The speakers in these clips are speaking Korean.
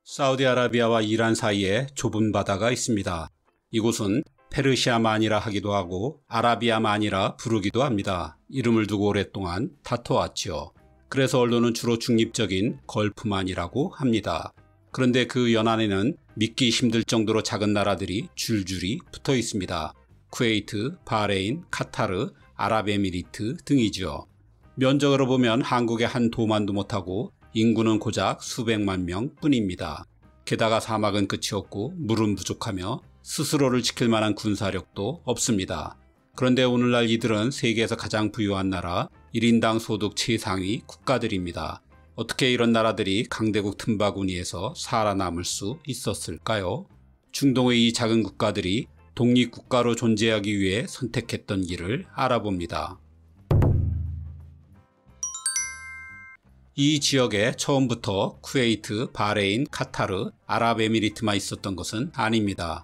사우디아라비아와 이란 사이에 좁은 바다가 있습니다. 이곳은 페르시아만이라 하기도 하고 아라비아만이라 부르기도 합니다. 이름을 두고 오랫동안 다퉈왔지요. 그래서 언론은 주로 중립적인 걸프만이라고 합니다. 그런데 그 연안에는 믿기 힘들 정도로 작은 나라들이 줄줄이 붙어 있습니다. 쿠웨이트, 바레인, 카타르, 아랍에미리트 등이죠. 면적으로 보면 한국의 한 도만도 못하고 인구는 고작 수백만 명 뿐입니다. 게다가 사막은 끝이 없고 물은 부족하며 스스로를 지킬 만한 군사력도 없습니다. 그런데 오늘날 이들은 세계에서 가장 부유한 나라, 1인당 소득 최상위 국가들입니다. 어떻게 이런 나라들이 강대국 틈바구니에서 살아남을 수 있었을까요? 중동의 이 작은 국가들이 독립국가로 존재하기 위해 선택했던 길을 알아봅니다. 이 지역에 처음부터 쿠웨이트, 바레인, 카타르, 아랍에미리트만 있었던 것은 아닙니다.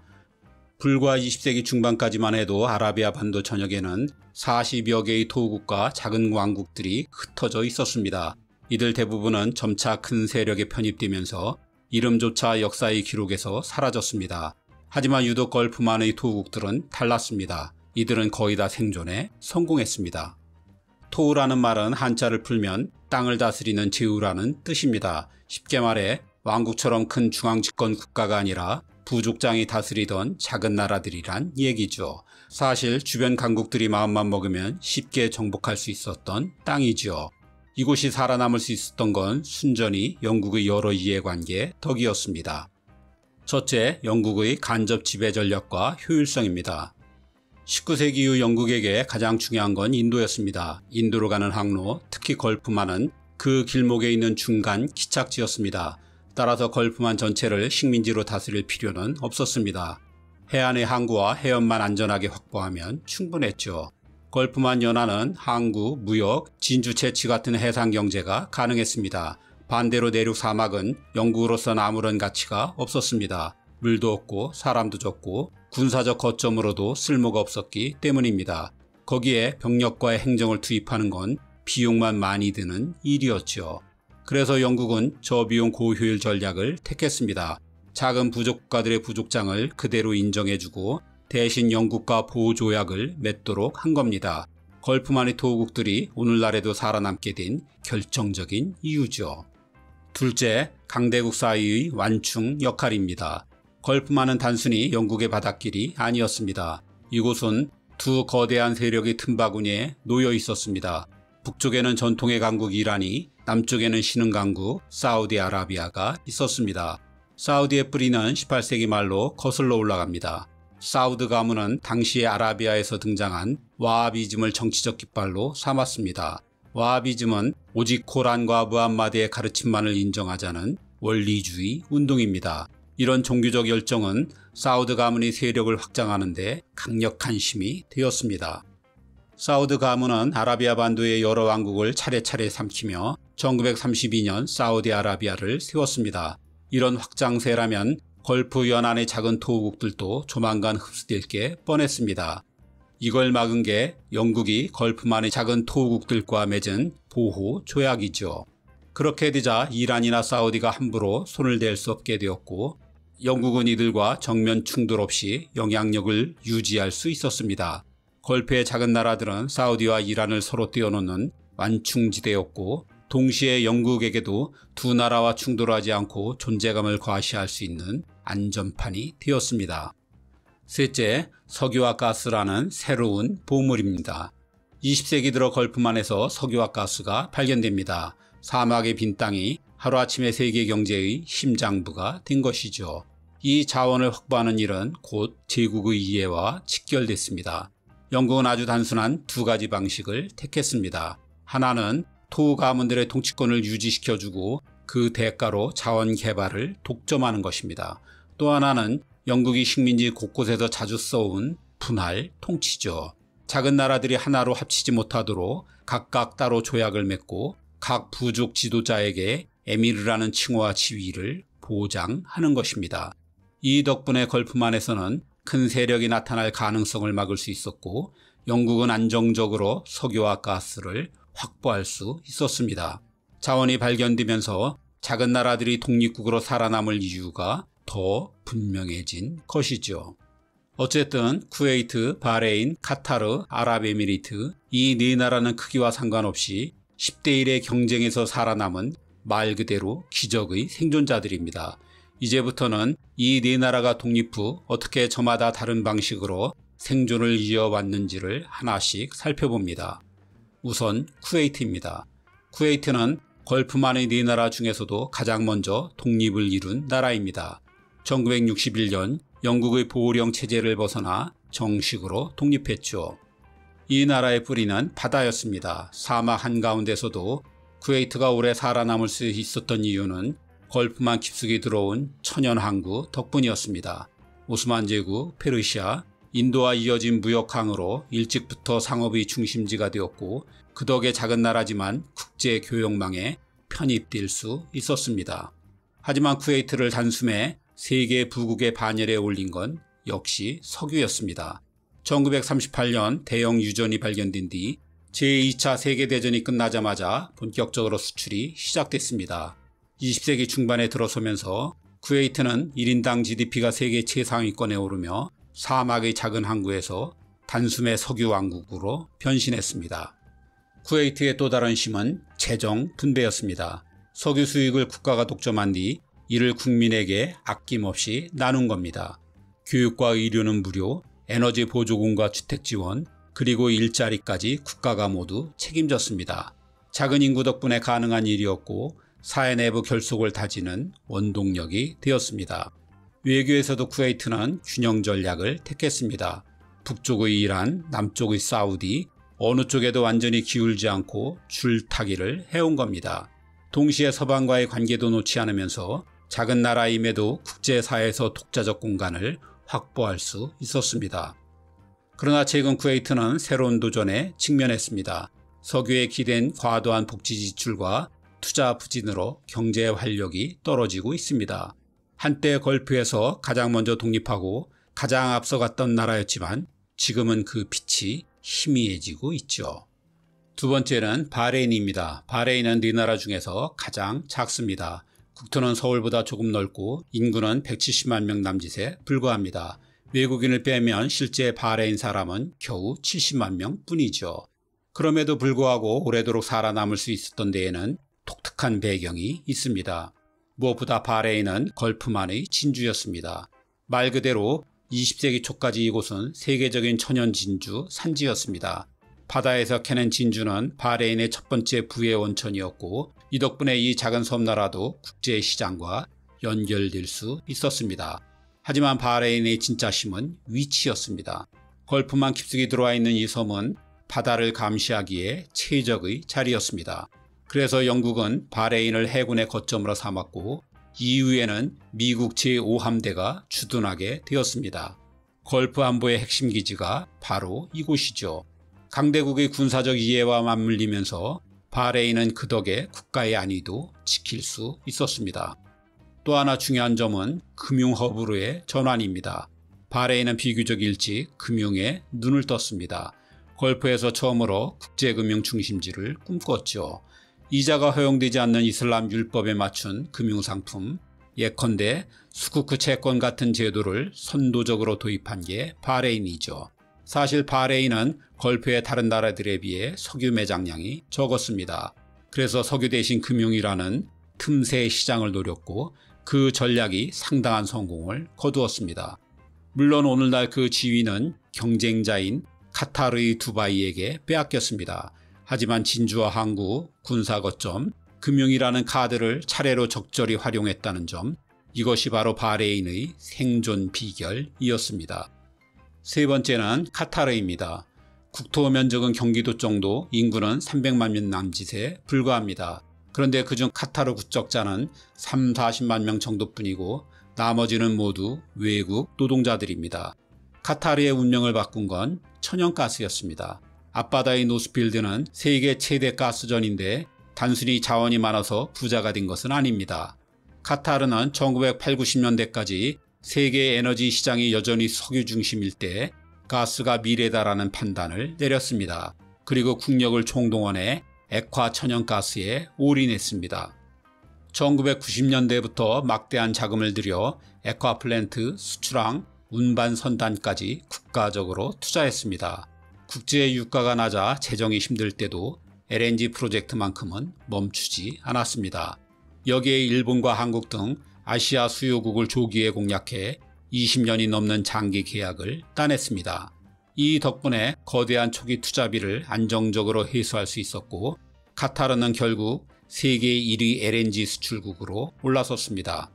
불과 20세기 중반까지만 해도 아라비아 반도 전역에는 40여 개의 토국과 작은 왕국들이 흩어져 있었습니다. 이들 대부분은 점차 큰 세력에 편입되면서 이름조차 역사의 기록에서 사라졌습니다. 하지만 유독 걸프만의 토국들은 달랐습니다. 이들은 거의 다 생존에 성공했습니다. 토우라는 말은 한자를 풀면 땅을 다스리는 제후라는 뜻입니다. 쉽게 말해 왕국처럼 큰 중앙집권 국가가 아니라 부족장이 다스리던 작은 나라들이란 얘기죠. 사실 주변 강국들이 마음만 먹으면 쉽게 정복할 수 있었던 땅이죠. 이곳이 살아남을 수 있었던 건 순전히 영국의 여러 이해관계 덕이었습니다. 첫째, 영국의 간접 지배 전략과 효율성입니다. 19세기 이후 영국에게 가장 중요한 건 인도였습니다. 인도로 가는 항로, 특히 걸프만은 그 길목에 있는 중간 기착지였습니다. 따라서 걸프만 전체를 식민지로 다스릴 필요는 없었습니다. 해안의 항구와 해협만 안전하게 확보하면 충분했죠. 걸프만 연안은 항구, 무역, 진주 채취 같은 해상 경제가 가능했습니다. 반대로 내륙 사막은 영국으로선 아무런 가치가 없었습니다. 물도 없고 사람도 적고 군사적 거점으로도 쓸모가 없었기 때문입니다. 거기에 병력과의 행정을 투입하는 건 비용만 많이 드는 일이었죠. 그래서 영국은 저비용 고효율 전략을 택했습니다. 작은 부족 국가들의 부족장을 그대로 인정해주고 대신 영국과 보호조약을 맺도록 한 겁니다. 걸프만의 토국들이 오늘날에도 살아남게 된 결정적인 이유죠. 둘째, 강대국 사이의 완충 역할입니다. 걸프만은 단순히 영국의 바닷길이 아니었습니다. 이곳은 두 거대한 세력의 틈바구니에 놓여 있었습니다. 북쪽에는 전통의 강국 이란이, 남쪽에는 신흥 강국 사우디아라비아가 있었습니다. 사우디의 뿌리는 18세기 말로 거슬러 올라갑니다. 사우드 가문은 당시의 아라비아에서 등장한 와하비즘을 정치적 깃발로 삼았습니다. 와하비즘은 오직 코란과 무함마드의 가르침만을 인정하자는 원리주의 운동입니다. 이런 종교적 열정은 사우드 가문의 세력을 확장하는 데 강력한 힘이 되었습니다. 사우드 가문은 아라비아 반도의 여러 왕국을 차례차례 삼키며 1932년 사우디아라비아를 세웠습니다. 이런 확장세라면 걸프 연안의 작은 토국들도 조만간 흡수될 게 뻔했습니다. 이걸 막은 게 영국이 걸프만의 작은 토국들과 맺은 보호 조약이죠. 그렇게 되자 이란이나 사우디가 함부로 손을 댈 수 없게 되었고 영국은 이들과 정면 충돌 없이 영향력을 유지할 수 있었습니다. 걸프의 작은 나라들은 사우디와 이란을 서로 떼어놓는 완충지대였고 동시에 영국에게도 두 나라와 충돌하지 않고 존재감을 과시할 수 있는 안전판이 되었습니다. 셋째, 석유와 가스라는 새로운 보물입니다. 20세기 들어 걸프만에서 석유와 가스가 발견됩니다. 사막의 빈 땅이 하루아침에 세계 경제의 심장부가 된 것이죠. 이 자원을 확보하는 일은 곧 제국의 이해와 직결됐습니다. 영국은 아주 단순한 두 가지 방식을 택했습니다. 하나는 토우 가문들의 통치권을 유지시켜주고 그 대가로 자원 개발을 독점하는 것입니다. 또 하나는 영국이 식민지 곳곳에서 자주 써온 분할 통치죠. 작은 나라들이 하나로 합치지 못하도록 각각 따로 조약을 맺고 각 부족 지도자에게 에미르라는 칭호와 지위를 보장하는 것입니다. 이 덕분에 걸프만에서는 큰 세력이 나타날 가능성을 막을 수 있었고 영국은 안정적으로 석유와 가스를 확보할 수 있었습니다. 자원이 발견되면서 작은 나라들이 독립국으로 살아남을 이유가 더 분명해진 것이죠. 어쨌든 쿠웨이트, 바레인, 카타르, 아랍에미리트 이 네 나라는 크기와 상관없이 10대 1의 경쟁에서 살아남은 말 그대로 기적의 생존자들입니다. 이제부터는 이 네 나라가 독립 후 어떻게 저마다 다른 방식으로 생존을 이어왔는지를 하나씩 살펴봅니다. 우선 쿠웨이트입니다. 쿠웨이트는 걸프만의 네 나라 중에서도 가장 먼저 독립을 이룬 나라입니다. 1961년 영국의 보호령 체제를 벗어나 정식으로 독립했죠. 이 나라의 뿌리는 바다였습니다. 사막 한가운데서도 쿠웨이트가 오래 살아남을 수 있었던 이유는 걸프만 깊숙이 들어온 천연 항구 덕분이었습니다. 오스만 제국, 페르시아, 인도와 이어진 무역항으로 일찍부터 상업의 중심지가 되었고 그 덕에 작은 나라지만 국제 교역망에 편입될 수 있었습니다. 하지만 쿠웨이트를 단숨에 세계 부국의 반열에 올린 건 역시 석유였습니다. 1938년 대형 유전이 발견된 뒤 제2차 세계대전이 끝나자마자 본격적으로 수출이 시작됐습니다. 20세기 중반에 들어서면서 쿠웨이트는 1인당 GDP가 세계 최상위권에 오르며 사막의 작은 항구에서 단숨에 석유 왕국으로 변신했습니다. 쿠웨이트의 또 다른 힘은 재정 분배였습니다. 석유 수익을 국가가 독점한 뒤 이를 국민에게 아낌없이 나눈 겁니다. 교육과 의료는 무료, 에너지 보조금과 주택 지원, 그리고 일자리까지 국가가 모두 책임졌습니다. 작은 인구 덕분에 가능한 일이었고 사회 내부 결속을 다지는 원동력이 되었습니다. 외교에서도 쿠웨이트는 균형 전략을 택했습니다. 북쪽의 이란, 남쪽의 사우디, 어느 쪽에도 완전히 기울지 않고 줄타기를 해온 겁니다. 동시에 서방과의 관계도 놓지 않으면서 작은 나라임에도 국제사회에서 독자적 공간을 확보할 수 있었습니다. 그러나 최근 쿠웨이트는 새로운 도전에 직면했습니다. 석유에 기댄 과도한 복지 지출과 투자 부진으로 경제 활력이 떨어지고 있습니다. 한때 걸프에서 가장 먼저 독립하고 가장 앞서갔던 나라였지만 지금은 그 빛이 희미해지고 있죠. 두 번째는 바레인입니다. 바레인은 네 나라 중에서 가장 작습니다. 국토는 서울보다 조금 넓고 인구는 170만 명 남짓에 불과합니다. 외국인을 빼면 실제 바레인 사람은 겨우 70만 명 뿐이죠. 그럼에도 불구하고 오래도록 살아남을 수 있었던 데에는 독특한 배경이 있습니다. 무엇보다 바레인은 걸프만의 진주였습니다. 말 그대로 20세기 초까지 이곳은 세계적인 천연 진주 산지였습니다. 바다에서 캐낸 진주는 바레인의 첫 번째 부의 원천이었고 이 덕분에 이 작은 섬나라도 국제시장과 연결될 수 있었습니다. 하지만 바레인의 진짜 힘은 위치였습니다. 걸프만 깊숙이 들어와 있는 이 섬은 바다를 감시하기에 최적의 자리였습니다. 그래서 영국은 바레인을 해군의 거점으로 삼았고 이후에는 미국 제5함대가 주둔하게 되었습니다. 걸프 안보의 핵심 기지가 바로 이곳이죠. 강대국의 군사적 이해와 맞물리면서 바레인은 그 덕에 국가의 안위도 지킬 수 있었습니다. 또 하나 중요한 점은 금융 허브로의 전환입니다. 바레인은 비교적 일찍 금융에 눈을 떴습니다. 걸프에서 처음으로 국제금융 중심지를 꿈꿨죠. 이자가 허용되지 않는 이슬람 율법에 맞춘 금융상품, 예컨대 수쿠크 채권 같은 제도를 선도적으로 도입한 게 바레인이죠. 사실 바레인은 걸프의 다른 나라들에 비해 석유 매장량이 적었습니다. 그래서 석유 대신 금융이라는 틈새 시장을 노렸고 그 전략이 상당한 성공을 거두었습니다. 물론 오늘날 그 지위는 경쟁자인 카타르의 두바이에게 빼앗겼습니다. 하지만 진주와 항구, 군사거점, 금융이라는 카드를 차례로 적절히 활용했다는 점, 이것이 바로 바레인의 생존 비결이었습니다. 세 번째는 카타르입니다. 국토 면적은 경기도 정도, 인구는 300만 명 남짓에 불과합니다. 그런데 그중 카타르 국적자는 40만 명 정도뿐이고 나머지는 모두 외국 노동자들입니다. 카타르의 운명을 바꾼 건 천연가스였습니다. 앞바다의 노스필드는 세계 최대 가스전인데 단순히 자원이 많아서 부자가 된 것은 아닙니다. 카타르는 1980, 90년대까지 세계 에너지 시장이 여전히 석유 중심일 때 가스가 미래다라는 판단을 내렸습니다. 그리고 국력을 총동원해 액화 천연가스에 올인했습니다. 1990년대부터 막대한 자금을 들여 액화플랜트, 수출항, 운반 선단까지 국가적으로 투자했습니다. 국제 유가가 낮아 재정이 힘들 때도 LNG 프로젝트만큼은 멈추지 않았습니다. 여기에 일본과 한국 등 아시아 수요국을 조기에 공략해 20년이 넘는 장기 계약을 따냈습니다. 이 덕분에 거대한 초기 투자비를 안정적으로 회수할 수 있었고 카타르는 결국 세계 1위 LNG 수출국으로 올라섰습니다.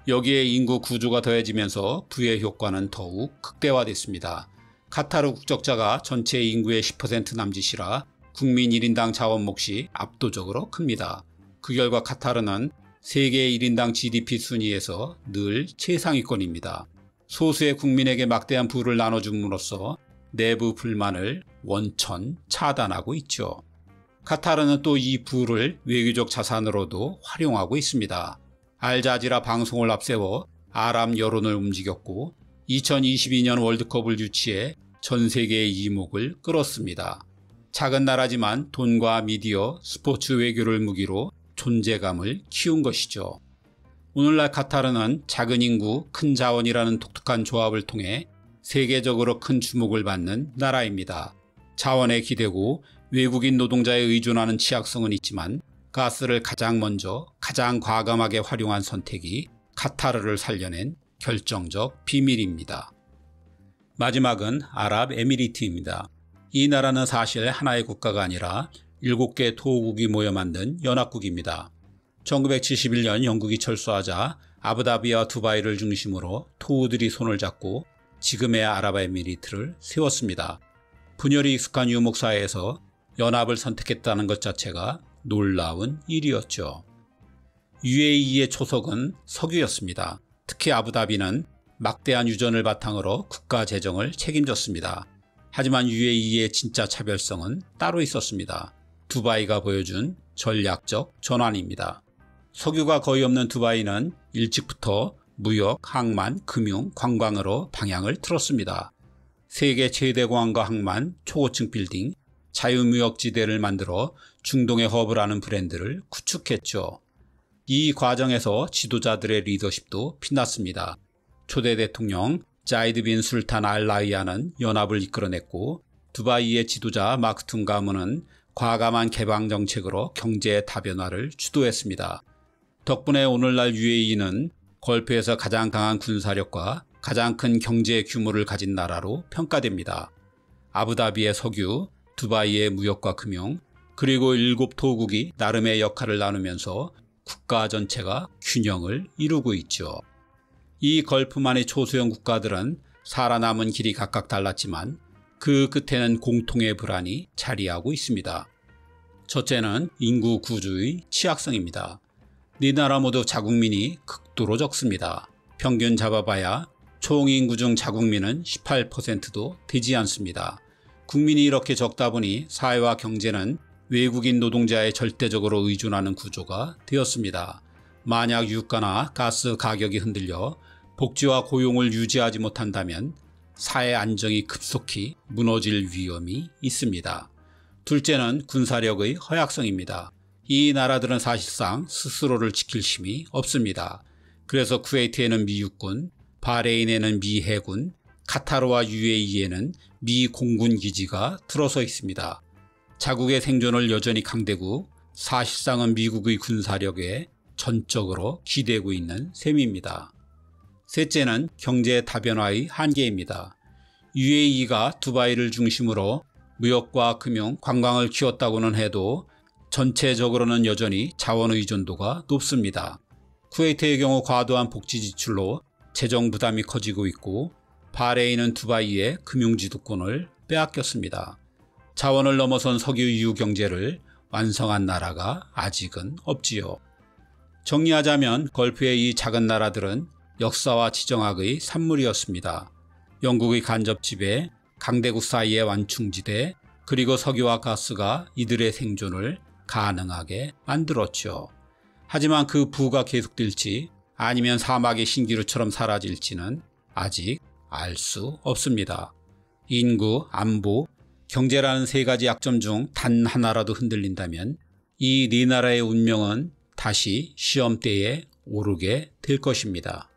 여기에 인구 구조가 더해지면서 부의 효과는 더욱 극대화됐습니다. 카타르 국적자가 전체 인구의 10% 남짓이라 국민 1인당 자원 몫이 압도적으로 큽니다. 그 결과 카타르는 세계 1인당 GDP 순위에서 늘 최상위권입니다. 소수의 국민에게 막대한 부를 나눠줌으로써 내부 불만을 원천 차단하고 있죠. 카타르는 또 이 부를 외교적 자산으로도 활용하고 있습니다. 알자지라 방송을 앞세워 아랍 여론을 움직였고 2022년 월드컵을 유치해 전 세계의 이목을 끌었습니다. 작은 나라지만 돈과 미디어, 스포츠 외교를 무기로 존재감을 키운 것이죠. 오늘날 카타르는 작은 인구, 큰 자원이라는 독특한 조합을 통해 세계적으로 큰 주목을 받는 나라입니다. 자원에 기대고 외국인 노동자에 의존하는 취약성은 있지만 가스를 가장 먼저 가장 과감하게 활용한 선택이 카타르를 살려낸 결정적 비밀입니다. 마지막은 아랍에미리트입니다. 이 나라는 사실 하나의 국가가 아니라 7개 토호국이 모여 만든 연합국입니다. 1971년 영국이 철수하자 아부다비와 두바이를 중심으로 토우들이 손을 잡고 지금의 아랍에미리트를 세웠습니다. 분열이 익숙한 유목사회에서 연합을 선택했다는 것 자체가 놀라운 일이었죠. UAE의 초석은 석유였습니다. 특히 아부다비는 막대한 유전을 바탕으로 국가 재정을 책임졌습니다. 하지만 UAE의 진짜 차별성은 따로 있었습니다. 두바이가 보여준 전략적 전환입니다. 석유가 거의 없는 두바이는 일찍부터 무역, 항만, 금융, 관광으로 방향을 틀었습니다. 세계 최대 공항과 항만, 초고층 빌딩, 자유무역지대를 만들어 중동의 허브라는 브랜드를 구축했죠. 이 과정에서 지도자들의 리더십도 빛났습니다. 초대 대통령 자이드 빈 술탄 알 나히얀은 연합을 이끌어냈고 두바이의 지도자 마크툼 가문은 과감한 개방 정책으로 경제 다변화를 주도했습니다. 덕분에 오늘날 UAE는 걸프에서 가장 강한 군사력과 가장 큰 경제 규모를 가진 나라로 평가됩니다. 아부다비의 석유, 두바이의 무역과 금융, 그리고 7토국이 나름의 역할을 나누면서 국가 전체가 균형을 이루고 있죠. 이 걸프만의 초소형 국가들은 살아남은 길이 각각 달랐지만 그 끝에는 공통의 불안이 자리하고 있습니다. 첫째는 인구 구조의 취약성입니다. 네 나라 모두 자국민이 극도로 적습니다. 평균 잡아봐야 총인구 중 자국민은 18%도 되지 않습니다. 국민이 이렇게 적다 보니 사회와 경제는 외국인 노동자에 절대적으로 의존하는 구조가 되었습니다. 만약 유가나 가스 가격이 흔들려 복지와 고용을 유지하지 못한다면 사회 안정이 급속히 무너질 위험이 있습니다. 둘째는 군사력의 허약성입니다. 이 나라들은 사실상 스스로를 지킬 힘이 없습니다. 그래서 쿠웨이트에는 미 육군, 바레인에는 미 해군, 카타르와 UAE에는 미 공군 기지가 들어서 있습니다. 자국의 생존을 여전히 강대국, 사실상은 미국의 군사력에 전적으로 기대고 있는 셈입니다. 셋째는 경제 다변화의 한계입니다. UAE가 두바이를 중심으로 무역과 금융, 관광을 키웠다고는 해도 전체적으로는 여전히 자원 의존도가 높습니다. 쿠웨이트의 경우 과도한 복지 지출로 재정 부담이 커지고 있고 바레인은 두바이의 금융지도권을 빼앗겼습니다. 자원을 넘어선 석유 이후 경제를 완성한 나라가 아직은 없지요. 정리하자면 걸프의 이 작은 나라들은 역사와 지정학의 산물이었습니다. 영국의 간접 지배, 강대국 사이의 완충지대, 그리고 석유와 가스가 이들의 생존을 가능하게 만들었죠. 하지만 그 부가 계속될지 아니면 사막의 신기루처럼 사라질지는 아직 알 수 없습니다. 인구, 안보, 경제라는 세 가지 약점 중 단 하나라도 흔들린다면 이 네 나라의 운명은 다시 시험대에 오르게 될 것입니다.